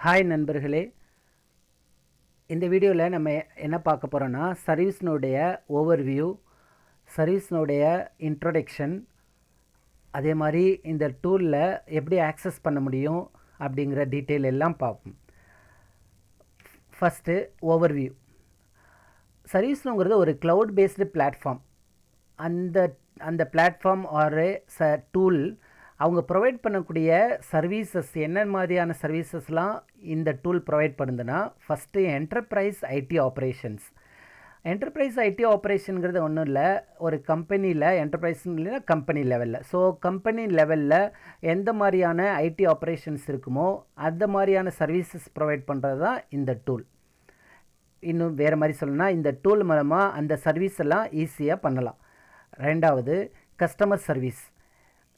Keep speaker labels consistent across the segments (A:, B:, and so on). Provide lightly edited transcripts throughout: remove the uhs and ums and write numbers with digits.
A: Hi நண்பர்களே, இந்த வீடியோவில் நம்ம என்ன பார்க்க போகிறோன்னா சர்வீஸ்னுடைய ஓவர்வியூ, சர்வீஸ்னுடைய இன்ட்ரோடக்ஷன், அதே மாதிரி இந்த டூலில் எப்படி ஆக்சஸ் பண்ண முடியும் அப்படிங்கிற டீட்டெயில் எல்லாம் பார்ப்போம். First overview. சர்வீஸ்னுங்கிறது ஒரு க்ளவுட் பேஸ்டு பிளாட்ஃபார்ம். அந்த பிளாட்ஃபார்ம் ஒரு டூல் அவங்க ப்ரொவைட் பண்ணக்கூடிய சர்வீசஸ் என்ன மாதிரியான சர்வீசஸ்லாம் இந்த டூல் ப்ரொவைட் பண்ணுதுன்னா, first enterprise IT operations. Enterprise IT ஆப்ரேஷனுங்கிறது ஒன்றும் இல்லை, ஒரு கம்பெனியில் என்டர்பிரைஸ்னு இல்லைன்னா கம்பெனி லெவலில். ஸோ கம்பெனி லெவலில் எந்த மாதிரியான ஐடி ஆப்ரேஷன்ஸ் இருக்குமோ அந்த மாதிரியான சர்வீசஸ் ப்ரொவைட் பண்ணுறது தான் இந்த டூல். இன்னும் வேறு மாதிரி சொல்லணும்னா, இந்த டூல் மூலமாக அந்த சர்வீஸ் எல்லாம் ஈஸியாக பண்ணலாம். ரெண்டாவது கஸ்டமர் சர்வீஸ்.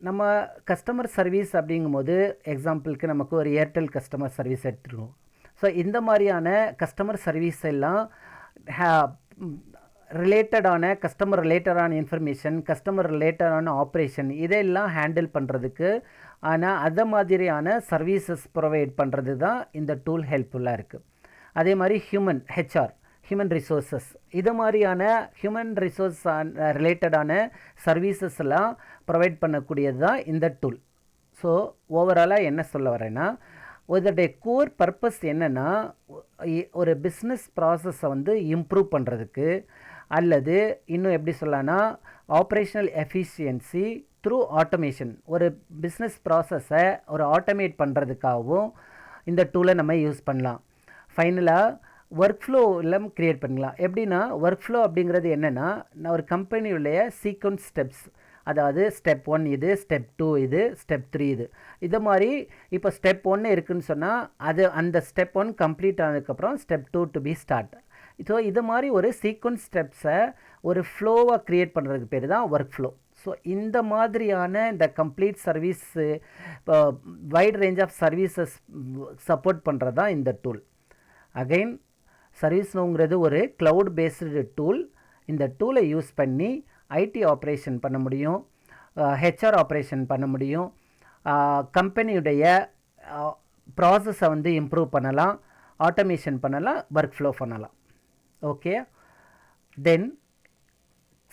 A: நம்ம கஸ்டமர் சர்வீஸ் அப்படிங்கும்போது எக்ஸாம்பிளுக்கு நமக்கு ஒரு ஏர்டெல் கஸ்டமர் சர்வீஸ் எடுத்துருக்கோம். ஸோ இந்த மாதிரியான கஸ்டமர் சர்வீஸ் எல்லாம் கஸ்டமர் ரிலேட்டடான இன்ஃபர்மேஷன், கஸ்டமர் ரிலேட்டடான ஆப்ரேஷன் இதெல்லாம் ஹேண்டில் பண்ணுறதுக்கு ஆனால் அதை மாதிரியான சர்வீசஸ் ப்ரொவைட் பண்ணுறது தான் இந்த டூல் ஹெல்ப்ஃபுல்லாக இருக்குது. அதே மாதிரி ஹியூமன் ரிசோர்ஸஸ், இது மாதிரியான ஹியூமன் ரிசோர்ஸ் ரிலேட்டடான சர்வீசஸ் எல்லாம் ப்ரொவைட் பண்ணக்கூடியது தான் இந்த டூல். ஸோ ஓவராலாக என்ன சொல்ல வரேன்னா, இதோடைய கோர் பர்பஸ் என்னென்னா, ஒரு பிஸ்னஸ் ப்ராசஸை இம்ப்ரூவ் பண்ணுறதுக்கு, அல்லது இன்னும் எப்படி சொல்லலாம்னா ஆப்ரேஷனல் எஃபிஷியன்சி த்ரூ ஆட்டோமேஷன், ஒரு பிஸ்னஸ் ப்ராசஸை ஒரு ஆட்டோமேட் பண்ணுறதுக்காகவும் இந்த டூலை நம்ம யூஸ் பண்ணலாம். ஃபைனலாக ஒர்க் ஃப்ளோ எல்லாம் க்ரியேட் பண்ணலாம். எப்படின்னா ஒர்க் ஃப்ளோ அப்படிங்கிறது என்னென்னா, நான் ஒரு கம்பெனியுடைய சீக்வன்ஸ் ஸ்டெப்ஸ், அதாவது ஸ்டெப் 1 இது, ஸ்டெப் 2 இது, ஸ்டெப் 3 இது மாதிரி. இப்போ ஸ்டெப் 1 இருக்குதுன்னு சொன்னால் அந்த ஸ்டெப் 1 கம்ப்ளீட் ஆனதுக்கப்புறம் step 2 to be start. So இது மாதிரி ஒரு சீக்வன்ஸ் ஸ்டெப்ஸை ஒரு ஃப்ளோவாக க்ரியேட் பண்ணுறதுக்கு பேர் தான் ஒர்க் ஃப்ளோ. ஸோ இந்த மாதிரியான இந்த complete service, wide range of services support பண்ணுறது தான் இந்த டூல். அகைன் சர்வீஸ்னோங்கிறது ஒரு க்ளவுட் பேஸ்டு டூல். இந்த டூலை யூஸ் பண்ணி ஐடி ஆப்ரேஷன் பண்ண முடியும், ஹெச்ஆர் ஆப்ரேஷன் பண்ண முடியும், கம்பெனியுடைய ப்ராசஸை இம்ப்ரூவ் பண்ணலாம், ஆட்டோமேஷன் பண்ணலாம், ஒர்க் ஃப்ளோ பண்ணலாம். ஓகே, தென்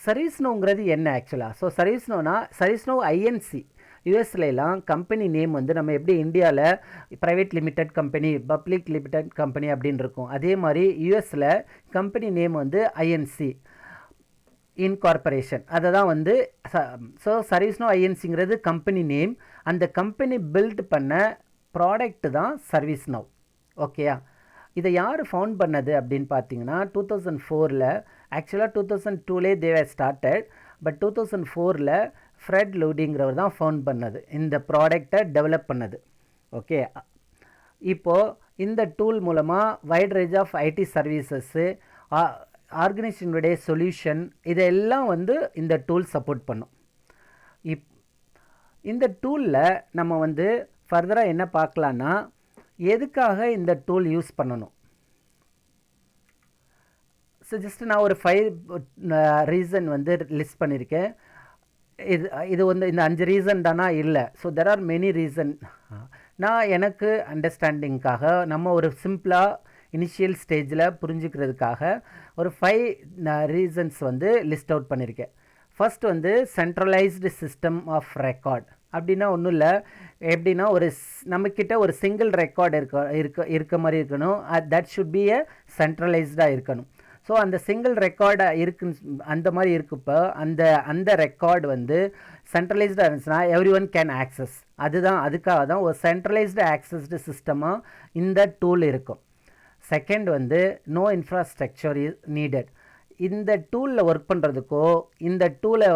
A: சர்வீஸ்னோங்கிறது என்ன ஆக்சுவலாக? So ServiceNow INC. யூஎஸ்லாம் கம்பெனி நேம் நம்ம எப்படி இந்தியாவில் private limited company, public limited company அப்படின்னு இருக்கும், அதே மாதிரி யூஎஸில் கம்பெனி நேம் ஐஎன்சி, இன்கார்பரேஷன். அதை தான் ஸோ சர்வீஸ்னோ ஐஎன்சிங்கிறது கம்பெனி நேம். அந்த கம்பெனி பில்ட் பண்ண ப்ராடக்ட் தான் சர்வீஸ்னோ. ஓகேயா? இதை யார் ஃபவுண்ட் பண்ணது அப்படின்னு பார்த்தீங்கன்னா 2004. ஆக்சுவலாக 2002 தேவை ஸ்டார்டட், பட் 2004 ஃப்ரெட் லூடிங்கிறவர் தான் ஃபவுண்ட் பண்ணது, இந்த ப்ராடக்டை டெவலப் பண்ணது. ஓகே, இப்போது இந்த டூல் மூலமாக wide range of IT services, ஆர்கனைசேஷனுடைய சொல்யூஷன் இதெல்லாம் இந்த டூல் சப்போர்ட் பண்ணும். இந்த டூலில் நம்ம ஃபர்தராக என்ன பார்க்கலான்னா, எதுக்காக இந்த டூல் யூஸ் பண்ணணும். ஸோ ஜஸ்ட் நான் ஒரு 5 ரீசன் லிஸ்ட் பண்ணியிருக்கேன். இது இந்த 5 ரீசன் தானா? இல்லை. So there are many reason. நான் எனக்கு அண்டர்ஸ்டாண்டிங்காக நம்ம ஒரு சிம்பிளாக இனிஷியல் ஸ்டேஜில் புரிஞ்சுக்கிறதுக்காக ஒரு 5 ரீசன்ஸ் லிஸ்ட் அவுட் பண்ணியிருக்கேன். First centralised system of record. அப்படின்னா ஒன்றும் இல்லை, எப்படின்னா நம்மக்கிட்ட ஒரு சிங்கிள் ரெக்கார்டு இருக்க மாதிரி இருக்கணும். தட் ஷுட் பி எ சென்ட்ரலைஸ்டாக இருக்கணும். ஸோ அந்த சிங்கிள் ரெக்கார்டாக அந்த மாதிரி இருக்குப்போ அந்த ரெக்கார்டு சென்ட்ரலைஸ்டாக இருந்துச்சுன்னா எவ்ரி ஒன் கேன் ஆக்சஸ். அதுக்காக தான் ஒரு சென்ட்ரலைஸ்டு ஆக்சஸ்டு சிஸ்டமாக இந்த டூல் இருக்கும். Second no infrastructure is needed. இந்த டூலில் ஒர்க் பண்ணுறதுக்கோ இந்த டூலை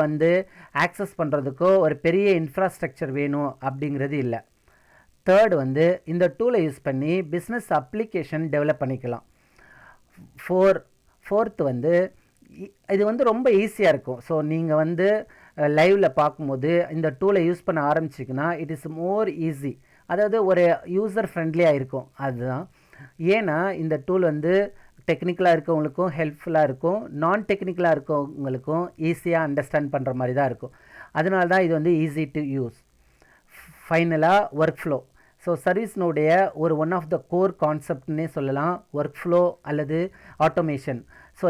A: ஆக்சஸ் பண்ணுறதுக்கோ ஒரு பெரிய இன்ஃப்ராஸ்ட்ரக்சர் வேணும் அப்படிங்கிறது இல்லை. தேர்டு இந்த டூலை யூஸ் பண்ணி பிஸ்னஸ் அப்ளிகேஷன் டெவலப் பண்ணிக்கலாம். ஃபோர்த்து இது ரொம்ப ஈஸியாக இருக்கும். ஸோ நீங்கள் லைவில் பார்க்கும்போது இந்த டூலை யூஸ் பண்ண ஆரம்பிச்சிங்கன்னா இட் இஸ் மோர் ஈஸி, அதாவது ஒரு யூசர் ஃப்ரெண்ட்லியாக இருக்கும். அதுதான் ஏன்னா இந்த டூல் டெக்னிக்கலாக இருக்கவங்களுக்கும் ஹெல்ப்ஃபுல்லாக இருக்கும், நான் டெக்னிக்கலாக இருக்கவங்களுக்கும் ஈஸியாக அண்டர்ஸ்டாண்ட் பண்ணுற மாதிரி தான் இருக்கும். அதனால தான் இது ஈஸி டு யூஸ். ஃபைனலாக ஒர்க் ஃப்ளோ. ஸோ சர்வீஸ்னுடைய ஒரு ஒன் ஆஃப் த கோர் கான்செப்ட்னே சொல்லலாம் ஒர்க் ஃப்ளோ அல்லது ஆட்டோமேஷன். ஸோ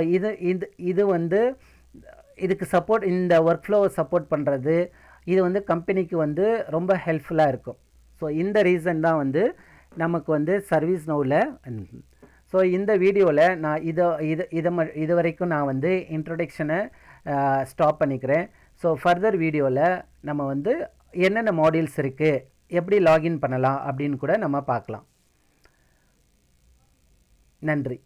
A: இது வந்து இதுக்கு சப்போர்ட், இந்த ஒர்க் ஃப்ளோவை சப்போர்ட் பண்ணுறது இது வந்து கம்பெனிக்கு வந்து ரொம்ப ஹெல்ப்ஃபுல்லாக இருக்கும். ஸோ இந்த ரீசன் தான் வந்து நமக்கு வந்து சர்வீஸ் நோவில். ஸோ இந்த வீடியோவில் நான் இது வரைக்கும் நான் வந்து இன்ட்ரொடக்ஷனை ஸ்டாப் பண்ணிக்கிறேன். ஸோ ஃபர்தர் வீடியோவில் நம்ம வந்து என்னென்ன மாடியூல்ஸ் இருக்குது, எப்படி லாகின் பண்ணலாம் அப்படின்னு கூட நம்ம பார்க்கலாம். நன்றி.